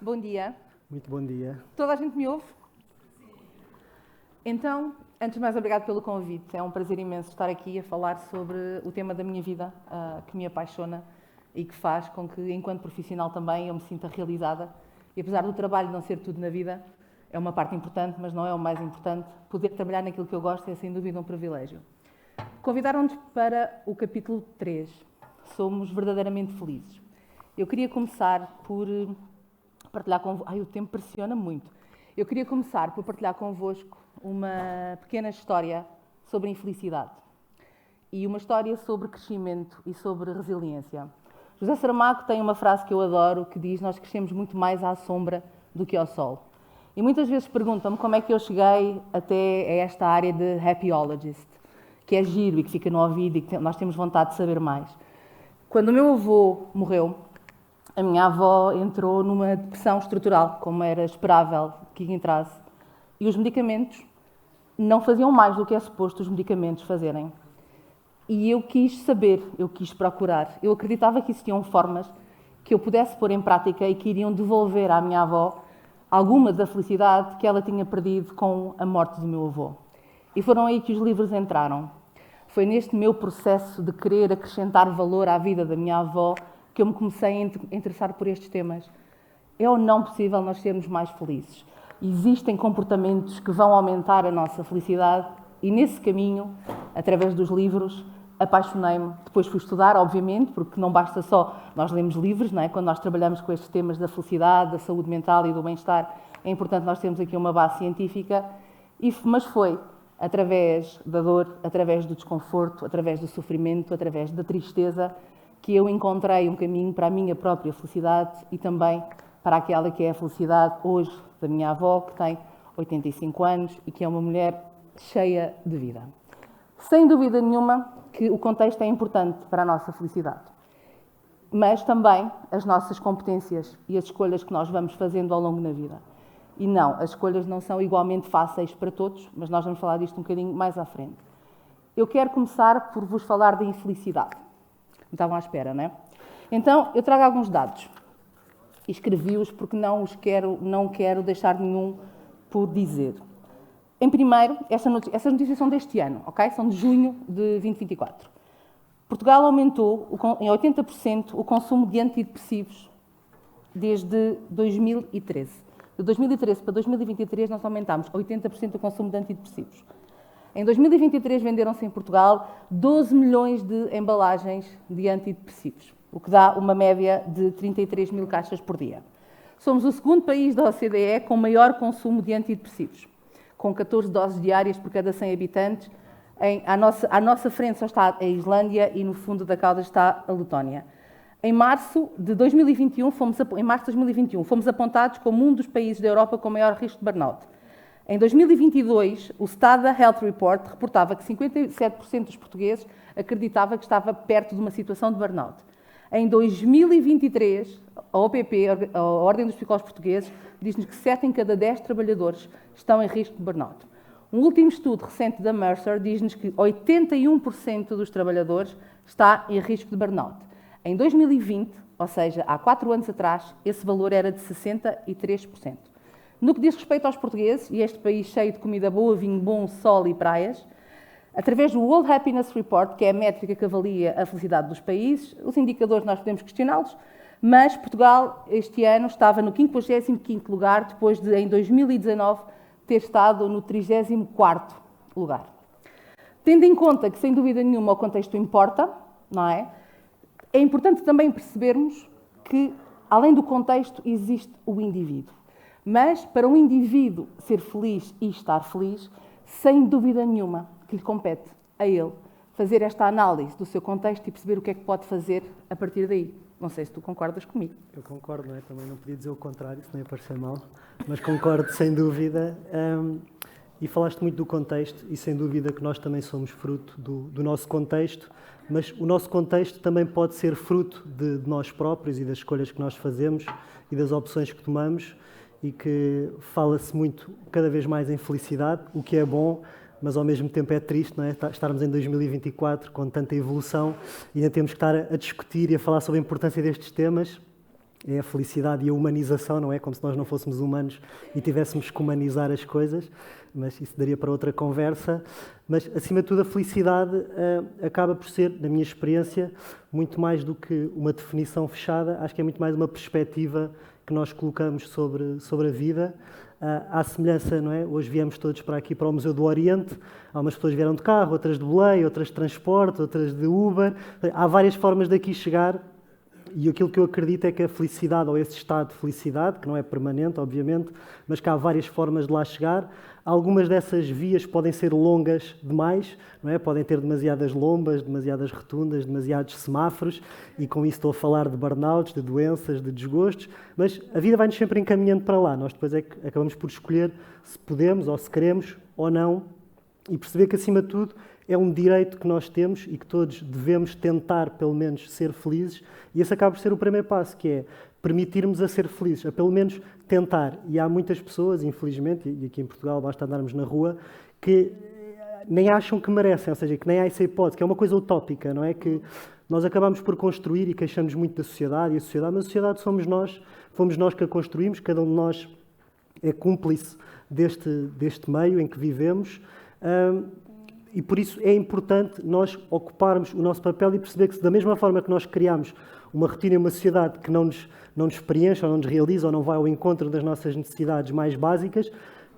Bom dia. Muito bom dia. Toda a gente me ouve? Então, antes de mais, obrigado pelo convite. É um prazer imenso estar aqui a falar sobre o tema da minha vida, que me apaixona e que faz com que, enquanto profissional também, eu me sinta realizada. E apesar do trabalho não ser tudo na vida, é uma parte importante, mas não é o mais importante. Poder trabalhar naquilo que eu gosto é, sem dúvida, um privilégio. Convidaram-nos para o capítulo 3. Somos verdadeiramente felizes. Eu queria começar por partilhar convosco... o tempo pressiona muito. Eu queria começar por partilhar convosco uma pequena história sobre a infelicidade e uma história sobre crescimento e sobre resiliência. José Saramago tem uma frase que eu adoro que diz: nós crescemos muito mais à sombra do que ao sol. E muitas vezes perguntam-me como é que eu cheguei até a esta área de happyologist, que é giro e que fica no ouvido e que nós temos vontade de saber mais. Quando o meu avô morreu, a minha avó entrou numa depressão estrutural, como era esperável que entrasse, e os medicamentos não faziam mais do que é suposto os medicamentos fazerem. E eu quis saber, eu quis procurar. Eu acreditava que existiam formas que eu pudesse pôr em prática e que iriam devolver à minha avó alguma da felicidade que ela tinha perdido com a morte do meu avô. E foram aí que os livros entraram. Foi neste meu processo de querer acrescentar valor à vida da minha avó que eu me comecei a interessar por estes temas. É ou não possível nós sermos mais felizes? Existem comportamentos que vão aumentar a nossa felicidade e, nesse caminho, através dos livros, apaixonei-me. Depois fui estudar, obviamente, porque não basta só nós lermos livros, não é? Quando nós trabalhamos com estes temas da felicidade, da saúde mental e do bem-estar, é importante nós termos aqui uma base científica, mas foi através da dor, através do desconforto, através do sofrimento, através da tristeza, que eu encontrei um caminho para a minha própria felicidade e também para aquela que é a felicidade hoje da minha avó, que tem 85 anos e que é uma mulher cheia de vida. Sem dúvida nenhuma que o contexto é importante para a nossa felicidade, mas também as nossas competências e as escolhas que nós vamos fazendo ao longo da vida. E não, as escolhas não são igualmente fáceis para todos, mas nós vamos falar disto um bocadinho mais à frente. Eu quero começar por vos falar da infelicidade. Estavam à espera, não é? Então, eu trago alguns dados. Escrevi-os porque não quero deixar nenhum por dizer. Em primeiro, essas notícias são deste ano, ok? São de junho de 2024. Portugal aumentou em 80% o consumo de antidepressivos desde 2013. De 2013 para 2023 nós aumentámos 80% o consumo de antidepressivos. Em 2023 venderam-se em Portugal 12 milhões de embalagens de antidepressivos, o que dá uma média de 33 mil caixas por dia. Somos o segundo país da OCDE com maior consumo de antidepressivos, com 14 doses diárias por cada 100 habitantes. À nossa frente só está a Islândia e no fundo da cauda está a Letónia. Em março de 2021, fomos apontados como um dos países da Europa com maior risco de burnout. Em 2022, o Stada Health Report reportava que 57% dos portugueses acreditava que estava perto de uma situação de burnout. Em 2023, a OPP, a Ordem dos Psicólogos Portugueses, diz-nos que 7 em cada 10 trabalhadores estão em risco de burnout. Um último estudo recente da Mercer diz-nos que 81% dos trabalhadores está em risco de burnout. Em 2020, ou seja, há 4 anos atrás, esse valor era de 63%. No que diz respeito aos portugueses, e este país cheio de comida boa, vinho bom, sol e praias, através do World Happiness Report, que é a métrica que avalia a felicidade dos países, os indicadores nós podemos questioná-los, mas Portugal este ano estava no 55º lugar, depois de, em 2019, ter estado no 34º lugar. Tendo em conta que, sem dúvida nenhuma, o contexto importa, não é? É importante também percebermos que, além do contexto, existe o indivíduo. Mas, para um indivíduo ser feliz e estar feliz, sem dúvida nenhuma que lhe compete a ele fazer esta análise do seu contexto e perceber o que é que pode fazer a partir daí. Não sei se tu concordas comigo. Eu concordo, não é? Também não podia dizer o contrário, se não ia parecer mal, mas concordo sem dúvida. E falaste muito do contexto e sem dúvida que nós também somos fruto do nosso contexto, mas o nosso contexto também pode ser fruto de nós próprios e das escolhas que nós fazemos e das opções que tomamos. E que fala-se muito, cada vez mais, em felicidade, o que é bom, mas ao mesmo tempo é triste, não é? Estarmos em 2024 com tanta evolução e ainda temos que estar a discutir e a falar sobre a importância destes temas é a felicidade e a humanização, não é? Como se nós não fôssemos humanos e tivéssemos que humanizar as coisas, mas isso daria para outra conversa. Mas, acima de tudo, a felicidade acaba por ser, na minha experiência, muito mais do que uma definição fechada, acho que é muito mais uma perspectiva que nós colocamos sobre a vida. À semelhança, não é? Hoje viemos todos para aqui, para o Museu do Oriente, algumas pessoas vieram de carro, outras de boleio, outras de transporte, outras de Uber. Há várias formas daqui chegar e aquilo que eu acredito é que a felicidade, ou esse estado de felicidade, que não é permanente, obviamente, mas que há várias formas de lá chegar. Algumas dessas vias podem ser longas demais, não é? Podem ter demasiadas lombas, demasiadas rotundas, demasiados semáforos, e com isso estou a falar de burnouts, de doenças, de desgostos, mas a vida vai-nos sempre encaminhando para lá. Nós depois é que acabamos por escolher se podemos, ou se queremos, ou não, e perceber que, acima de tudo, é um direito que nós temos e que todos devemos tentar, pelo menos, ser felizes, e esse acaba por ser o primeiro passo, que é permitirmos a ser felizes, a pelo menos tentar. E há muitas pessoas, infelizmente, e aqui em Portugal basta andarmos na rua, que nem acham que merecem, ou seja, que nem há essa hipótese, que é uma coisa utópica, não é? Que nós acabamos por construir e queixamos muito da sociedade, mas a sociedade somos nós, fomos nós que a construímos, cada um de nós é cúmplice deste meio em que vivemos, e por isso é importante nós ocuparmos o nosso papel e perceber que, da mesma forma que nós criamos uma rotina e uma sociedade que não nos preenche, ou não nos realiza, ou não vai ao encontro das nossas necessidades mais básicas,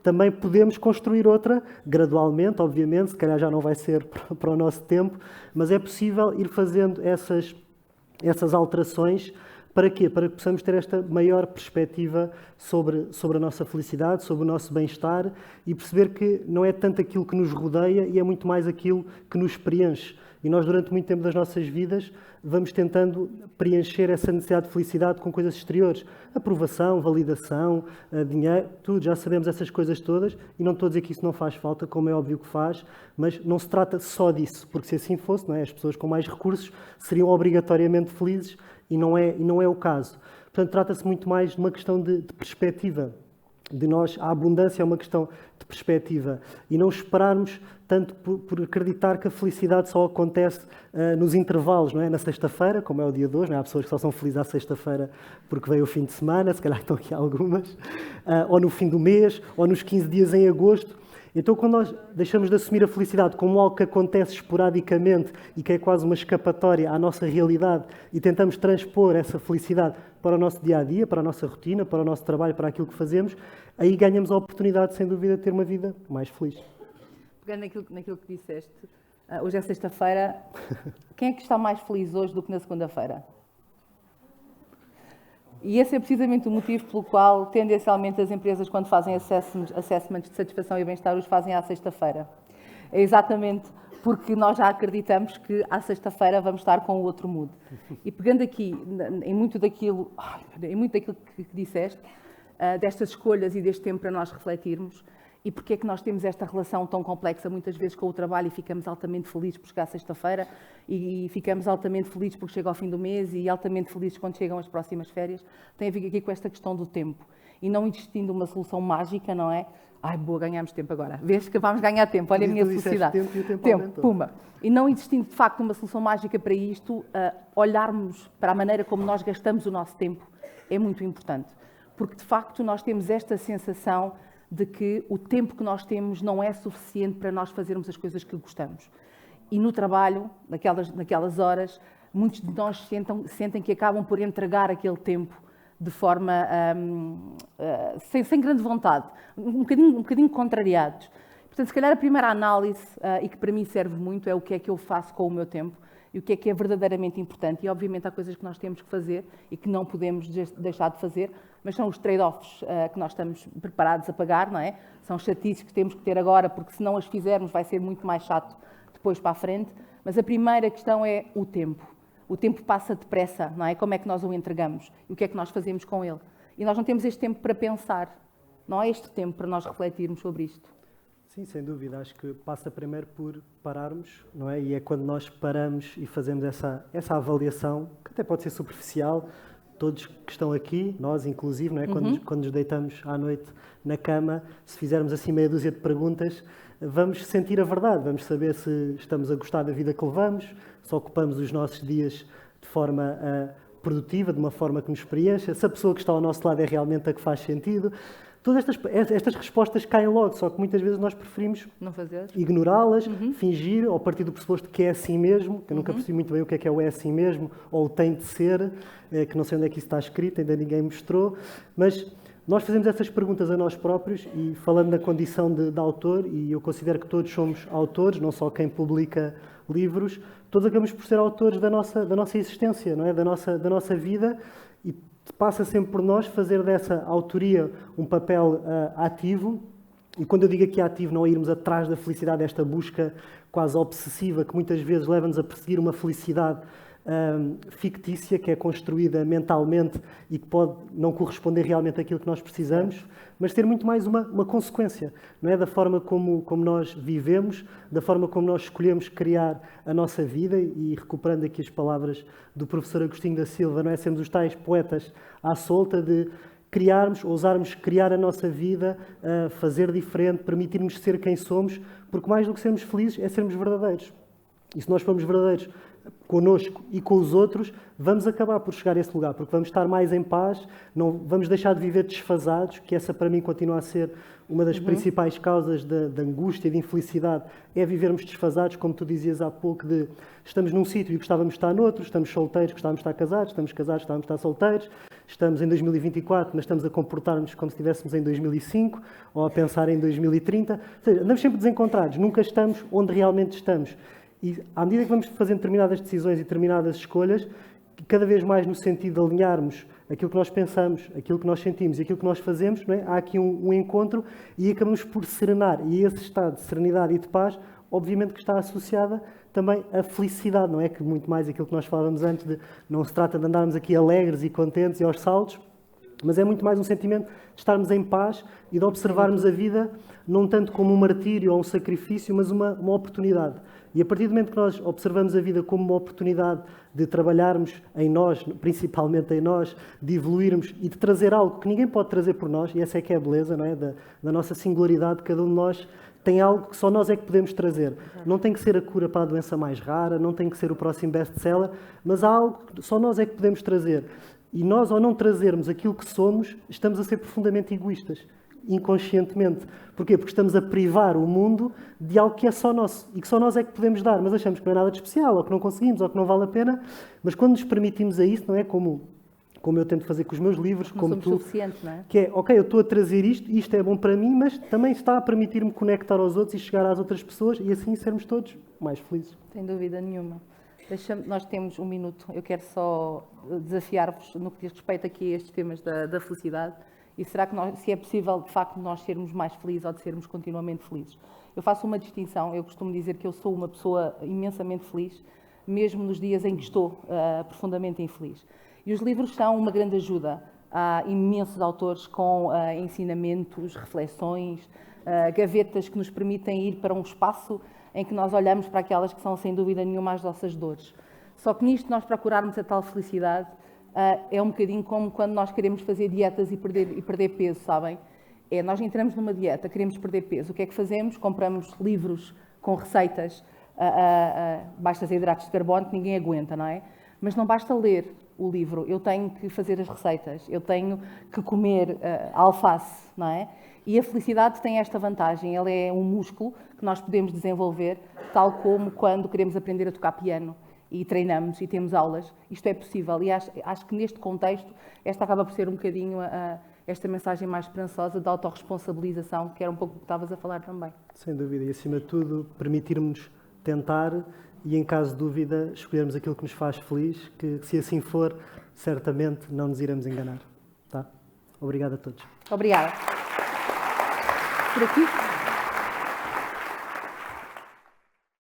também podemos construir outra, gradualmente, obviamente, se calhar já não vai ser para o nosso tempo, mas é possível ir fazendo essas alterações. Para quê? Para que possamos ter esta maior perspectiva sobre a nossa felicidade, sobre o nosso bem-estar e perceber que não é tanto aquilo que nos rodeia e é muito mais aquilo que nos preenche. E nós, durante muito tempo das nossas vidas, vamos tentando preencher essa necessidade de felicidade com coisas exteriores. Aprovação, validação, dinheiro, tudo. Já sabemos essas coisas todas e não estou a dizer que isso não faz falta, como é óbvio que faz, mas não se trata só disso, porque se assim fosse, não é? As pessoas com mais recursos seriam obrigatoriamente felizes e não é o caso. Portanto, trata-se muito mais de uma questão de perspectiva. De nós, a abundância é uma questão de perspectiva e não esperarmos tanto por acreditar que a felicidade só acontece nos intervalos, não é? Na sexta-feira, como é o dia de hoje, não é? Há pessoas que só são felizes à sexta-feira porque veio o fim de semana, se calhar estão aqui algumas, ou no fim do mês, ou nos 15 dias em agosto. Então, quando nós deixamos de assumir a felicidade como algo que acontece esporadicamente e que é quase uma escapatória à nossa realidade e tentamos transpor essa felicidade para o nosso dia-a-dia, para a nossa rotina, para o nosso trabalho, para aquilo que fazemos, aí ganhamos a oportunidade, sem dúvida, de ter uma vida mais feliz. Pegando naquilo que disseste, hoje é sexta-feira, quem é que está mais feliz hoje do que na segunda-feira? E esse é precisamente o motivo pelo qual, tendencialmente, as empresas, quando fazem assessments de satisfação e bem-estar, os fazem à sexta-feira. É exatamente porque nós já acreditamos que à sexta-feira vamos estar com o outro mood. E pegando aqui em muito daquilo que disseste, destas escolhas e deste tempo para nós refletirmos, e porque é que nós temos esta relação tão complexa muitas vezes com o trabalho e ficamos altamente felizes por chegar à sexta-feira e ficamos altamente felizes porque chega ao fim do mês e altamente felizes quando chegam as próximas férias, tem a ver aqui com esta questão do tempo. E não existindo uma solução mágica, não é? Ai, boa, ganhamos tempo agora. Vês que vamos ganhar tempo, olha a minha felicidade. Tempo e o tempo pumba. E não existindo, de facto, uma solução mágica para isto, olharmos para a maneira como nós gastamos o nosso tempo é muito importante. Porque, de facto, nós temos esta sensação de que o tempo que nós temos não é suficiente para nós fazermos as coisas que gostamos. E no trabalho, naquelas horas, muitos de nós sentem que acabam por entregar aquele tempo de forma sem grande vontade, um bocadinho contrariados. Portanto, se calhar a primeira análise, e que para mim serve muito, é o que é que eu faço com o meu tempo e o que é verdadeiramente importante. E, obviamente, há coisas que nós temos que fazer e que não podemos deixar de fazer, mas são os trade-offs que nós estamos preparados a pagar, não é? São chatices que temos que ter agora, porque se não as fizermos vai ser muito mais chato depois para a frente. Mas a primeira questão é o tempo. O tempo passa depressa, não é? Como é que nós o entregamos? E o que é que nós fazemos com ele? E nós não temos este tempo para pensar. Não há este tempo para nós refletirmos sobre isto. Sim, sem dúvida. Acho que passa primeiro por pararmos, não é? E é quando nós paramos e fazemos essa avaliação, que até pode ser superficial, todos que estão aqui, nós inclusive, não é? Quando nos deitamos à noite na cama, se fizermos assim meia dúzia de perguntas, vamos sentir a verdade, vamos saber se estamos a gostar da vida que levamos, se ocupamos os nossos dias de forma produtiva, de uma forma que nos preencha, se a pessoa que está ao nosso lado é realmente a que faz sentido. Todas estas respostas caem logo, só que muitas vezes nós preferimos não fazer, ignorá-las, fingir, ou partir do pressuposto que é assim mesmo, que eu nunca percebi muito bem o que é o é assim mesmo, ou o tem de ser, que não sei onde é que isso está escrito, ainda ninguém mostrou, mas nós fazemos essas perguntas a nós próprios e falando na condição de autor, e eu considero que todos somos autores, não só quem publica livros, todos acabamos por ser autores da nossa existência, não é? da nossa vida, e passa sempre por nós fazer dessa autoria um papel ativo. E quando eu digo aqui ativo, não é irmos atrás da felicidade, esta busca quase obsessiva que muitas vezes leva-nos a perseguir uma felicidade fictícia, que é construída mentalmente e que pode não corresponder realmente àquilo que nós precisamos, mas ter muito mais uma consequência, não é? Da forma como nós vivemos, da forma como nós escolhemos criar a nossa vida, e recuperando aqui as palavras do professor Agostinho da Silva, não é? Sermos os tais poetas à solta de criarmos, ousarmos criar a nossa vida, fazer diferente, permitirmos ser quem somos, porque mais do que sermos felizes é sermos verdadeiros. E se nós formos verdadeiros connosco e com os outros, vamos acabar por chegar a esse lugar, porque vamos estar mais em paz, não vamos deixar de viver desfasados, que essa para mim continua a ser uma das principais causas da angústia e de infelicidade, é vivermos desfasados, como tu dizias há pouco, de estamos num sítio e gostávamos de estar noutro, estamos solteiros, gostávamos de estar casados, estamos casados, gostávamos de estar solteiros, estamos em 2024, mas estamos a comportar-nos como se estivéssemos em 2005 ou a pensar em 2030, ou seja, andamos sempre desencontrados, nunca estamos onde realmente estamos. E à medida que vamos fazendo determinadas decisões e determinadas escolhas, cada vez mais no sentido de alinharmos aquilo que nós pensamos, aquilo que nós sentimos e aquilo que nós fazemos, não é? Há aqui um encontro e acabamos por serenar. E esse estado de serenidade e de paz, obviamente que está associada também à felicidade, não é? Que muito mais aquilo que nós falávamos antes, de não se trata de andarmos aqui alegres e contentes e aos saltos, mas é muito mais um sentimento de estarmos em paz e de observarmos a vida não tanto como um martírio ou um sacrifício, mas uma oportunidade. E a partir do momento que nós observamos a vida como uma oportunidade de trabalharmos em nós, principalmente em nós, de evoluirmos e de trazer algo que ninguém pode trazer por nós, e essa é que é a beleza, não é? Da nossa singularidade, cada um de nós tem algo que só nós é que podemos trazer. Não tem que ser a cura para a doença mais rara, não tem que ser o próximo best-seller, mas há algo que só nós é que podemos trazer. E nós, ao não trazermos aquilo que somos, estamos a ser profundamente egoístas, inconscientemente. Porquê? Porque estamos a privar o mundo de algo que é só nosso e que só nós é que podemos dar, mas achamos que não é nada de especial, ou que não conseguimos, ou que não vale a pena. Mas quando nos permitimos a isso, não é? Como eu tento fazer com os meus livros, não como somos tu, suficientes, não é? que é, ok, eu estou a trazer isto é bom para mim, mas também está a permitir-me conectar aos outros e chegar às outras pessoas e assim sermos todos mais felizes. Sem dúvida nenhuma. Nós temos um minuto, eu quero só desafiar-vos no que diz respeito aqui a estes temas da felicidade. E será que se é possível, de facto, nós sermos mais felizes ou de sermos continuamente felizes? Eu faço uma distinção, eu costumo dizer que eu sou uma pessoa imensamente feliz, mesmo nos dias em que estou profundamente infeliz. E os livros são uma grande ajuda. Há imensos autores com ensinamentos, reflexões, gavetas que nos permitem ir para um espaço em que nós olhamos para aquelas que são, sem dúvida nenhuma, as nossas dores. Só que nisto nós procurarmos a tal felicidade, é um bocadinho como quando nós queremos fazer dietas e perder peso, sabem? Nós entramos numa dieta, queremos perder peso. O que é que fazemos? Compramos livros com receitas baixas em hidratos de carbono que ninguém aguenta, não é? Mas não basta ler o livro, eu tenho que fazer as receitas, eu tenho que comer alface, não é? E a felicidade tem esta vantagem, ela é um músculo que nós podemos desenvolver, tal como quando queremos aprender a tocar piano e treinamos e temos aulas. Isto é possível e acho que neste contexto esta acaba por ser um bocadinho esta mensagem mais esperançosa da autorresponsabilização, que era um pouco o que estavas a falar também. Sem dúvida, e acima de tudo permitirmos tentar e em caso de dúvida escolhermos aquilo que nos faz feliz, que se assim for, certamente não nos iremos enganar. Tá? Obrigado a todos. Obrigada. Por aqui?